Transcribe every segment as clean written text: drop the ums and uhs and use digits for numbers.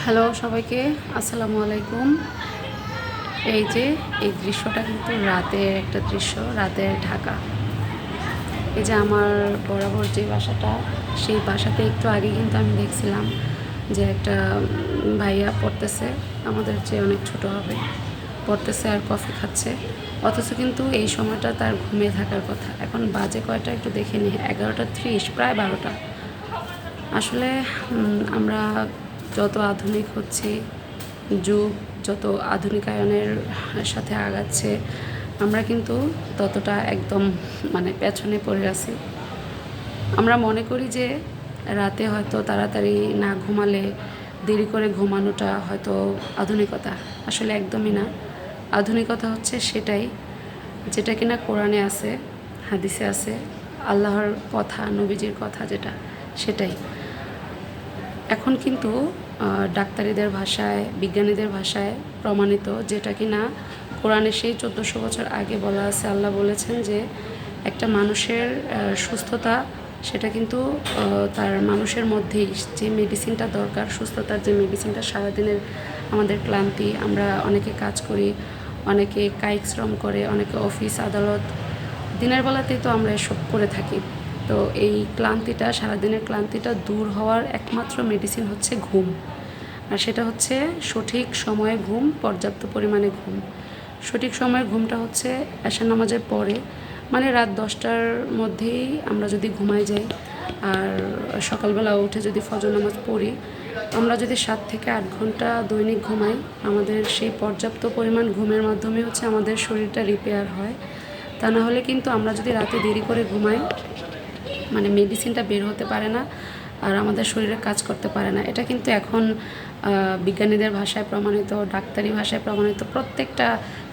Hello সবাইকে, আসসালামু আলাইকুম। এই যে এই দৃশ্যটা কিন্তু রাতের একটা দৃশ্য, রাতের ঢাকা। এই যে আমার বরাবর যে বাসাটা, সেই বাসাতে একটু আগে কিন্তু আমি দেখছিলাম যে একটা ভাইয়া পড়তেছে, আমাদের চেয়ে অনেক ছোট হবে, পড়তেছে আর কফি খাচ্ছে। অথচ কিন্তু এই সময়টা তার ঘুমিয়ে থাকার কথা। এখন বাজে কয়টা একটু দেখে নিই, 11:30, প্রায় 12টা। আসলে আমরা যত আধুনিক হচ্ছি, যুগ যত আধুনিকায়নের সাথে আগাচ্ছে, আমরা কিন্তু ততটা একদম পেছনে পড়ে আছি। আমরা মনে করি যে রাতে হয়তো তাড়াতাড়ি না ঘুমালে, দেরি করে ঘুমানোটা হয়তো আধুনিকতা। আসলে একদমই না। আধুনিকতা হচ্ছে সেটাই যেটা কিনা কোরআনে আছে, হাদিসে আছে, আল্লাহর কথা, নবীজির কথা যেটা, সেটাই। এখন কিন্তু ডাক্তারিদের ভাষায়, বিজ্ঞানীদের ভাষায় প্রমাণিত, যেটা কি না কোরআনে সেই 1400 বছর আগে বলা আছে। আল্লাহ বলেছেন যে একটা মানুষের সুস্থতা, সেটা কিন্তু তার মানুষের মধ্যেই যে মেডিসিনটা দরকার, সুস্থতার যে মেডিসিনটা, সারাদিনের আমাদের ক্লান্তি, আমরা অনেকে কাজ করি, অনেকে কায়িক শ্রম করে, অনেকে অফিস আদালত, দিনের বেলাতেই তো আমরা এসব করে থাকি। তো এই ক্লান্তিটা, সারাদিনের ক্লান্তিটা দূর হওয়ার একমাত্র মেডিসিন হচ্ছে ঘুম। আর সেটা হচ্ছে সঠিক সময়ে ঘুম, পর্যাপ্ত পরিমাণে ঘুম। সঠিক সময়ের ঘুমটা হচ্ছে এশার নামাজের পরে, রাত 10টার মধ্যেই আমরা যদি ঘুমাই যাই, আর সকালবেলা উঠে যদি ফজর নামাজ পড়ি, আমরা যদি 7 থেকে 8 ঘন্টা দৈনিক ঘুমাই, আমাদের সেই পর্যাপ্ত পরিমাণ ঘুমের মাধ্যমে হচ্ছে আমাদের শরীরটা রিপেয়ার হয়। তা না হলে কিন্তু আমরা যদি রাতে দেরি করে ঘুমাই, মেডিসিনটা বের হতে পারে না, আর আমাদের শরীরে কাজ করতে পারে না। এটা কিন্তু এখন বিজ্ঞানীদের ভাষায় প্রমাণিত, ডাক্তারি ভাষায় প্রমাণিত, প্রত্যেকটা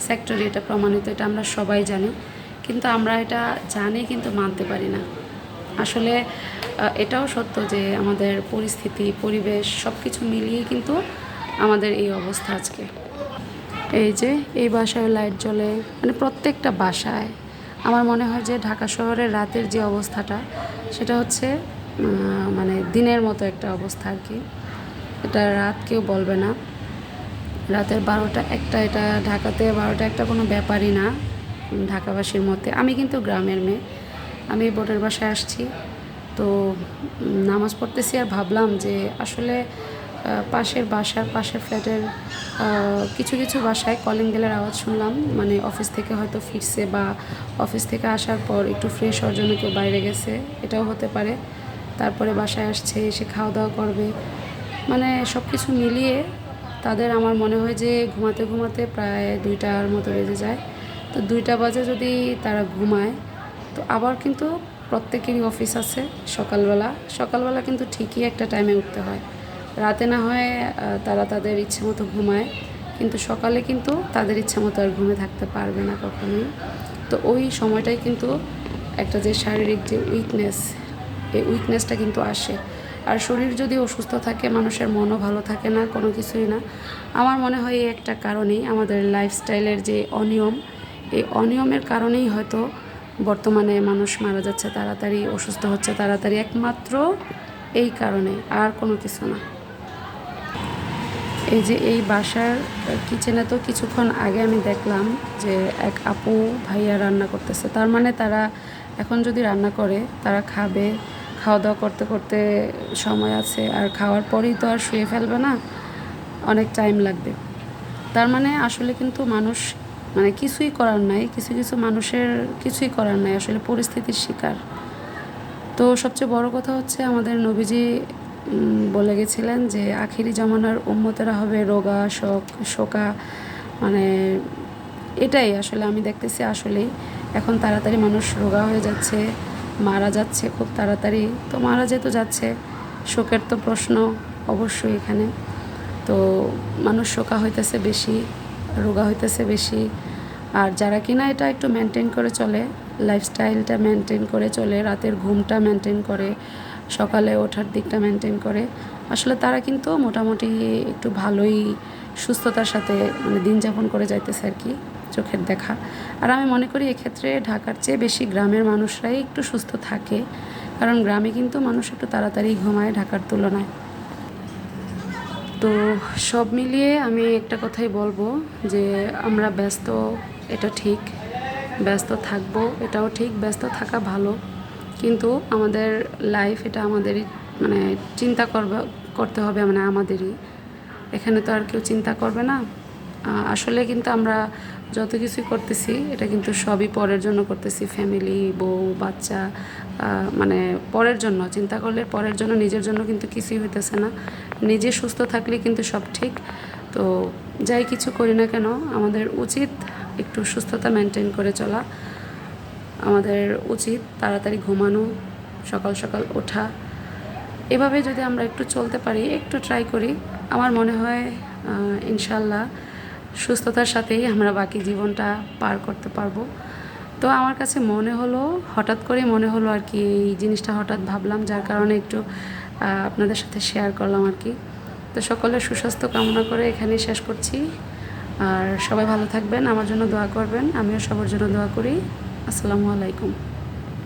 সেক্টরে এটা প্রমাণিত, এটা আমরা সবাই জানি। কিন্তু আমরা এটা জানি কিন্তু মানতে পারি না। আসলে এটাও সত্য যে আমাদের পরিস্থিতি, পরিবেশ সব কিছু মিলিয়ে কিন্তু আমাদের এই অবস্থা আজকে। এই যে এই বাসায় লাইট জ্বলে, প্রত্যেকটা বাসায়। আমার মনে হয় যে ঢাকা শহরের রাতের যে অবস্থাটা, সেটা হচ্ছে দিনের মতো একটা অবস্থা আর কি। এটা রাত কেউ বলবে না। রাতের 12টা 1টা, এটা ঢাকাতে 12টা 1টা কোনো ব্যাপারই না ঢাকাবাসীর মধ্যে। আমি কিন্তু গ্রামের মেয়ে, আমি বোটের বাসায় আসছি, তো নামাজ পড়তেছি আর ভাবলাম যে আসলে পাশের বাসার, পাশের ফ্ল্যাটের কিছু কিছু বাসায় কলিং বেলের আওয়াজ শুনলাম। অফিস থেকে হয়তো ফিরছে, বা অফিস থেকে আসার পর একটু ফ্রেশ হওয়ার জন্য কেউ বাইরে গেছে, এটাও হতে পারে। তারপরে বাসায় আসছে, এসে খাওয়া দাওয়া করবে, সব কিছু মিলিয়ে তাদের, আমার মনে হয় যে ঘুমাতে ঘুমাতে প্রায় 2টার মতো বেজে যায়। তো 2টা বাজে যদি তারা ঘুমায়, তো আবার কিন্তু প্রত্যেকেরই অফিস আছে সকালবেলা। সকালবেলা কিন্তু ঠিকই একটা টাইমে উঠতে হয়। রাতে না হয় তারা তাদের ইচ্ছে মতো ঘুমায়, কিন্তু সকালে কিন্তু তাদের ইচ্ছে মতো আর ঘুমে থাকতে পারবে না কখনোই। তো ওই সময়টাই কিন্তু একটা যে শারীরিক যে উইকনেস, এই উইকনেসটা কিন্তু আসে। আর শরীর যদি অসুস্থ থাকে, মানুষের মনও ভালো থাকে না, কোনো কিছুই না। আমার মনে হয় এই একটা কারণেই, আমাদের লাইফস্টাইলের যে অনিয়ম, এই অনিয়মের কারণেই হয়তো বর্তমানে মানুষ মারা যাচ্ছে তাড়াতাড়ি, অসুস্থ হচ্ছে তাড়াতাড়ি, একমাত্র এই কারণে, আর কোনো কিছু না। এই যে এই বাসার কিচেনে তো কিছুক্ষণ আগে আমি দেখলাম যে এক আপু ভাইয়া রান্না করতেছে। তার তারা এখন যদি রান্না করে, তারা খাবে, খাওয়া দাওয়া করতে করতে সময় আছে, আর খাওয়ার পরেই তো আর শুয়ে ফেলবে না, অনেক টাইম লাগবে। তার আসলে কিন্তু মানুষ, কিছুই করার নাই, কিছু কিছু মানুষের কিছুই করার নাই, আসলে পরিস্থিতির শিকার। তো সবচেয়ে বড় কথা হচ্ছে, আমাদের নবীজি বলে গেছিলেন যে আখিরি জামানার উম্মতেরা হবে রোগা, শোকা, মানে এটাই আসলে আমি দেখতেছি। আসলেই এখন তাড়াতাড়ি মানুষ রোগা হয়ে যাচ্ছে, মারা যাচ্ছে খুব তাড়াতাড়ি। তো মারা যেতে যাচ্ছে, শোকের তো প্রশ্ন অবশ্যই এখানে। তো মানুষ শোকা হইতেছে বেশি, রোগা হইতেছে বেশি। আর যারা কিনা এটা একটু মেনটেন করে চলে, লাইফস্টাইলটা মেনটেন করে চলে, রাতের ঘুমটা মেনটেন করে, সকালে ওঠার দিকটা মেনটেন করে, আসলে তারা কিন্তু মোটামুটি একটু ভালোই সুস্থতার সাথে দিন যাপন করে যাইতেছে আর কি, চোখের দেখা। আর আমি মনে করি এক্ষেত্রে ঢাকার চেয়ে বেশি গ্রামের মানুষরাই একটু সুস্থ থাকে, কারণ গ্রামে কিন্তু মানুষ একটু তাড়াতাড়ি ঘুমায় ঢাকার তুলনায়। তো সব মিলিয়ে আমি একটা কথাই বলবো যে আমরা ব্যস্ত, এটা ঠিক, ব্যস্ত থাকবো এটাও ঠিক, ব্যস্ত থাকা ভালো, কিন্তু আমাদের লাইফ এটা আমাদেরই মানে চিন্তা করতে হবে, মানে আমাদেরই। এখানে তো আর কেউ চিন্তা করবে না। আসলে কিন্তু আমরা যত কিছুই করতেছি এটা কিন্তু সবই পরের জন্য করতেছি, ফ্যামিলি, বউ, বাচ্চা, মানে পরের জন্য চিন্তা করলে পরের জন্য, নিজের জন্য কিন্তু কিছুই হইতেছে না। নিজে সুস্থ থাকলে কিন্তু সব ঠিক। তো যাই কিছু করি না কেন আমাদের উচিত একটু সুস্থতা মেনটেন করে চলা। আমাদের উচিত তাড়াতাড়ি ঘুমানো, সকাল সকাল ওঠা। এভাবে যদি আমরা একটু চলতে পারি, একটু ট্রাই করি, আমার মনে হয় ইনশাল্লাহ সুস্থতার সাথেই আমরা বাকি জীবনটা পার করতে পারবো। তো আমার কাছে মনে হলো, হঠাৎ করে মনে হলো আর কি, এই জিনিসটা হঠাৎ ভাবলাম, যার কারণে একটু আপনাদের সাথে শেয়ার করলাম আর কি। তো সকলের সুস্বাস্থ্য কামনা করে এখানেই শেষ করছি। আর সবাই ভালো থাকবেন, আমার জন্য দোয়া করবেন, আমিও সবার জন্য দোয়া করি। আসসালামু আলাইকুম।